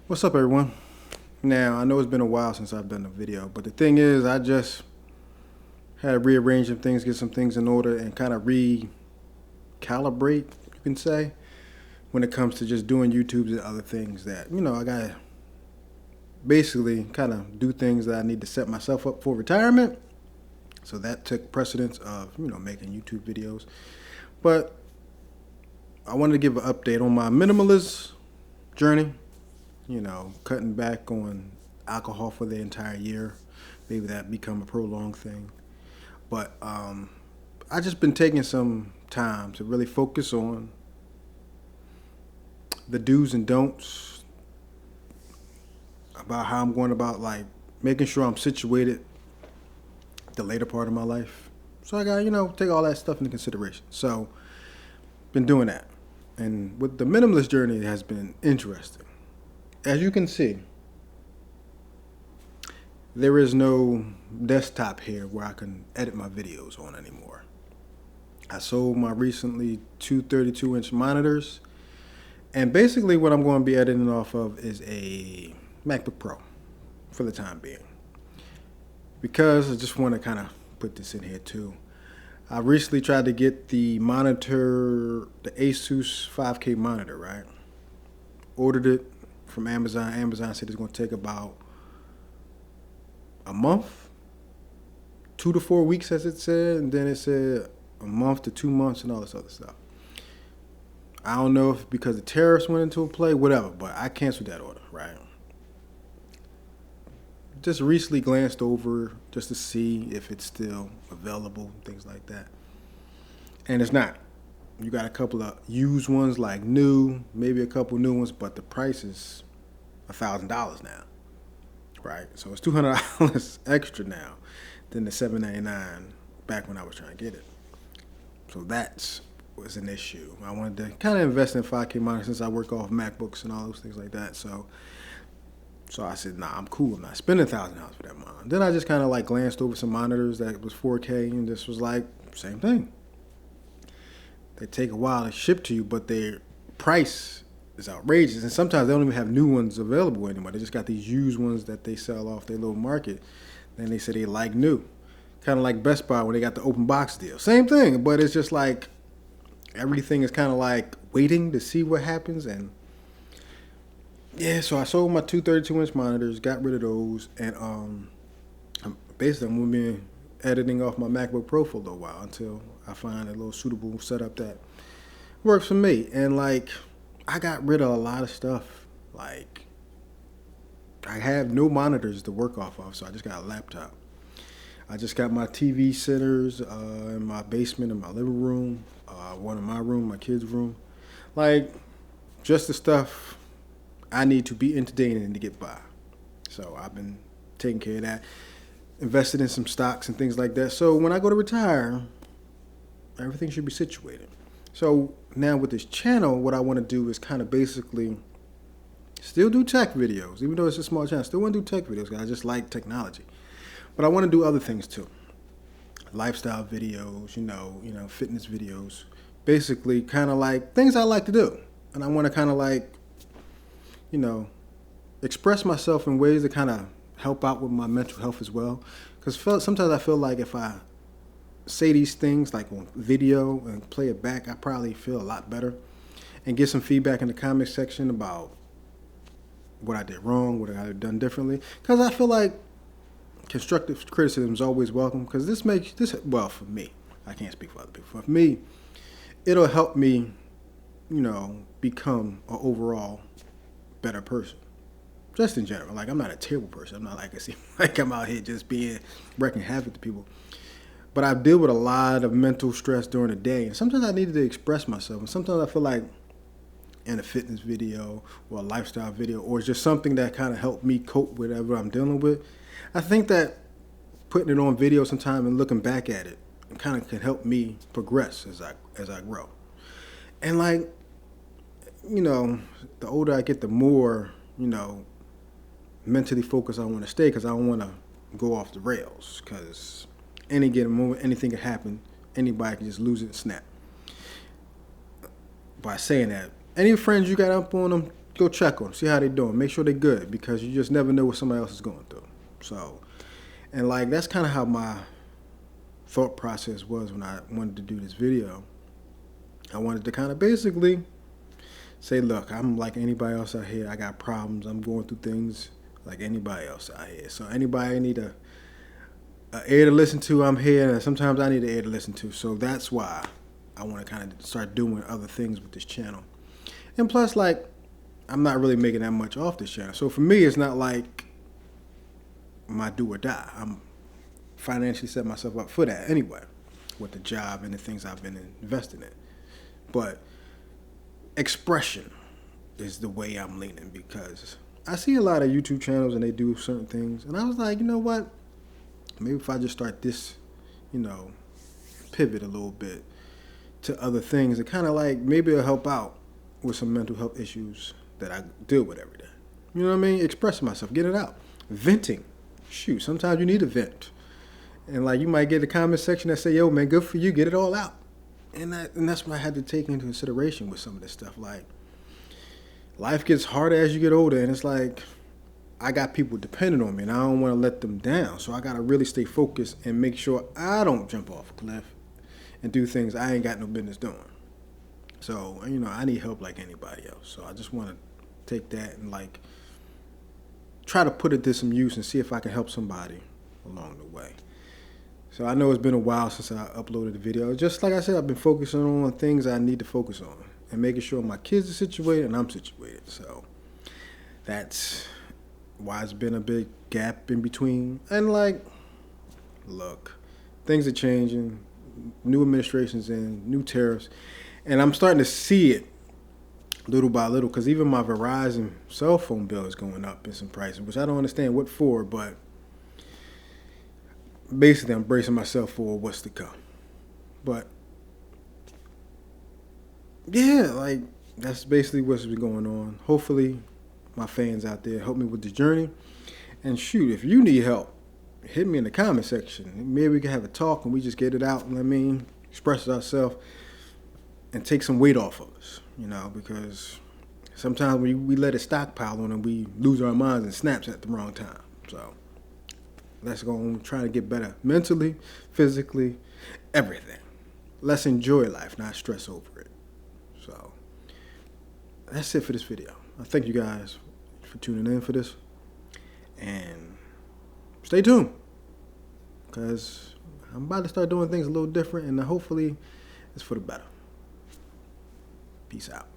What's up, everyone? Now, I know it's been a while since I've done a video, but the thing is, I just had to rearrange some things, get some things in order, and kind of recalibrate, you can say, when it comes to just doing YouTubes and other things that, I got to basically kind of do things that I need to set myself up for retirement. So that took precedence of, making YouTube videos. But I wanted to give an update on my minimalist journey. Cutting back on alcohol for the entire year. Maybe that become a prolonged thing. But I just been taking some time to really focus on the do's and don'ts about how I'm going about making sure I'm situated the later part of my life. So I got, take all that stuff into consideration. So been doing that. And with the minimalist journey, it has been interesting. As you can see, there is no desktop here where I can edit my videos on anymore. I sold my recently two 32-inch monitors, and basically what I'm going to be editing off of is a MacBook Pro for the time being. Because I just want to kind of put this in here too. I recently tried to get the monitor, the Asus 5K monitor, right? Ordered it from Amazon. Amazon said it's going to take about a month, 2 to 4 weeks, as it said, and then it said a month to 2 months and all this other stuff. I don't know if because the tariffs went into play, whatever, but I canceled that order, right? Just recently glanced over just to see if it's still available, things like that. And it's not. You got a couple of used ones like new, maybe a couple new ones, but the price is $1,000 now, right? So it's $200 extra now than the $799 back when I was trying to get it. So that was an issue. I wanted to kind of invest in 5K monitor since I work off MacBooks and all those things like that. So I said, nah, I'm cool. I'm not spending $1,000 for that monitor. Then I just kind of glanced over some monitors that was 4K, and this was same thing. They take a while to ship to you, but their price is outrageous. And sometimes they don't even have new ones available anymore. They just got these used ones that they sell off their little market. Then they say they like new. Kind of like Best Buy when they got the open box deal. Same thing, but it's just everything is kind of waiting to see what happens. And yeah, so I sold my two 32-inch monitors, got rid of those, and I'm going to be editing off my MacBook Pro for a little while until I find a little suitable setup that works for me. And I got rid of a lot of stuff. I have no monitors to work off of, so I just got a laptop. I just got my TV centers in my basement, in my living room, one in my room, my kids' room. Just the stuff I need to be entertaining to get by. So I've been taking care of that. Invested in some stocks and things like that. So when I go to retire, everything should be situated. So now with this channel, what I want to do is kind of basically still do tech videos. Even though it's a small channel, I still want to do tech videos because I just like technology. But I want to do other things too. Lifestyle videos, fitness videos. Basically kind of things I like to do. And I want to kind of express myself in ways that kind of help out with my mental health as well. Because sometimes I feel like if I say these things on video and play it back, I probably feel a lot better. And get some feedback in the comment section about what I did wrong, what I could have done differently. Because I feel like constructive criticism is always welcome. Because well, for me, I can't speak for other people. For me, it'll help me, become an overall better person. Just in general. I'm not a terrible person. I'm not I'm out here just wrecking havoc to people. But I deal with a lot of mental stress during the day. And sometimes I needed to express myself. And sometimes I feel like in a fitness video or a lifestyle video or just something that kind of helped me cope with whatever I'm dealing with. I think that putting it on video sometime and looking back at it kind of can help me progress as I grow. And the older I get, the more, mentally focused I want to stay because I don't want to go off the rails because any given moment, anything can happen. Anybody can just lose it and snap. By saying that, any friends you got up on them, go check on them, see how they're doing, make sure they're good, because you just never know what somebody else is going through. So, and like that's kind of how my thought process was when I wanted to do this video. I wanted to kind of basically say, look, I'm like anybody else out here. I got problems. I'm going through things like anybody else out here. So anybody need a ear to listen to, I'm here. And sometimes I need an ear to listen to. So that's why I want to kind of start doing other things with this channel. And plus, like, I'm not really making that much off this channel. So for me, it's not like my do or die. I'm financially set myself up for that anyway, with the job and the things I've been investing in. But expression is the way I'm leaning, because I see a lot of YouTube channels and they do certain things. And I was like, you know what? Maybe if I just start this, pivot a little bit to other things, it kind of like maybe it'll help out with some mental health issues that I deal with every day. You know what I mean? Expressing myself, get it out. Venting. Shoot, sometimes you need a vent. And like you might get a comment section that say, yo, man, good for you, get it all out. And that's what I had to take into consideration with some of this stuff. Like, life gets harder as you get older, and it's like I got people depending on me, and I don't want to let them down. So I got to really stay focused and make sure I don't jump off a cliff and do things I ain't got no business doing. So, I need help like anybody else. So I just want to take that and like try to put it to some use and see if I can help somebody along the way. So I know it's been a while since I uploaded the video. Just like I said, I've been focusing on things I need to focus on and making sure my kids are situated and I'm situated. So that's why it's been a big gap in between. And like, look, things are changing. New administration's in, new tariffs. And I'm starting to see it little by little, because even my Verizon cell phone bill is going up in some prices, which I don't understand what for, but basically I'm bracing myself for what's to come. But yeah, like that's basically what's been going on. Hopefully my fans out there help me with the journey. And shoot, if you need help, hit me in the comment section. Maybe we can have a talk and we just get it out, express ourselves and take some weight off of us, because sometimes we let it stockpile on and we lose our minds and snaps at the wrong time. So let's go and try to get better mentally, physically, everything. Let's enjoy life, not stress over it. So that's it for this video. I thank you guys for tuning in for this. And stay tuned, because I'm about to start doing things a little different, and hopefully it's for the better. Peace out.